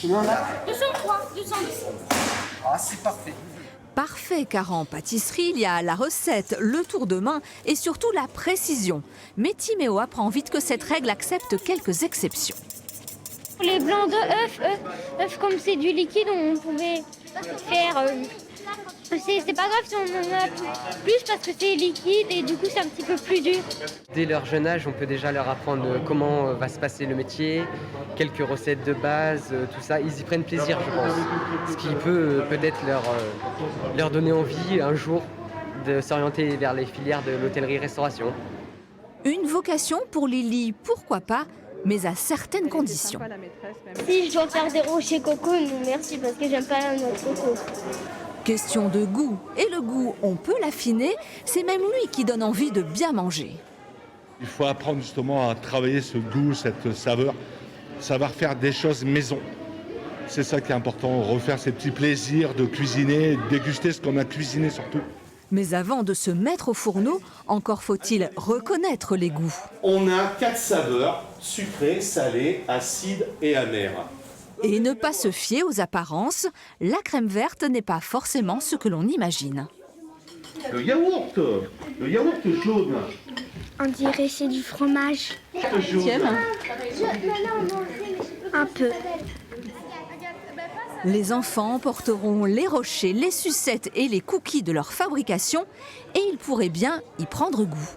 Combien là? 203, 210. Ah, c'est parfait. Parfait, car en pâtisserie, il y a la recette, le tour de main et surtout la précision. Mais Timéo apprend vite que cette règle accepte quelques exceptions. Les blancs d'œufs, œufs comme c'est du liquide, on pouvait faire... c'est pas grave si on en a plus parce que c'est liquide et du coup c'est un petit peu plus dur. Dès leur jeune âge, on peut déjà leur apprendre comment va se passer le métier, quelques recettes de base, tout ça. Ils y prennent plaisir, je pense. Ce qui peut peut-être leur donner envie un jour de s'orienter vers les filières de l'hôtellerie-restauration. Une vocation pour Lily, pourquoi pas, mais à certaines conditions. Si je dois faire des rochers coco, non merci parce que j'aime pas la noix de coco. Question de goût. Et le goût, on peut l'affiner, c'est même lui qui donne envie de bien manger. Il faut apprendre justement à travailler ce goût, cette saveur, savoir faire des choses maison. C'est ça qui est important, refaire ces petits plaisirs de cuisiner, déguster ce qu'on a cuisiné surtout. Mais avant de se mettre au fourneau, encore faut-il reconnaître les goûts. On a 4 saveurs, sucré, salé, acide et amer. Et ne pas se fier aux apparences, la crème verte n'est pas forcément ce que l'on imagine. Le yaourt jaune. On dirait c'est du fromage. Jaune. Un peu. Les enfants porteront les rochers, les sucettes et les cookies de leur fabrication et ils pourraient bien y prendre goût.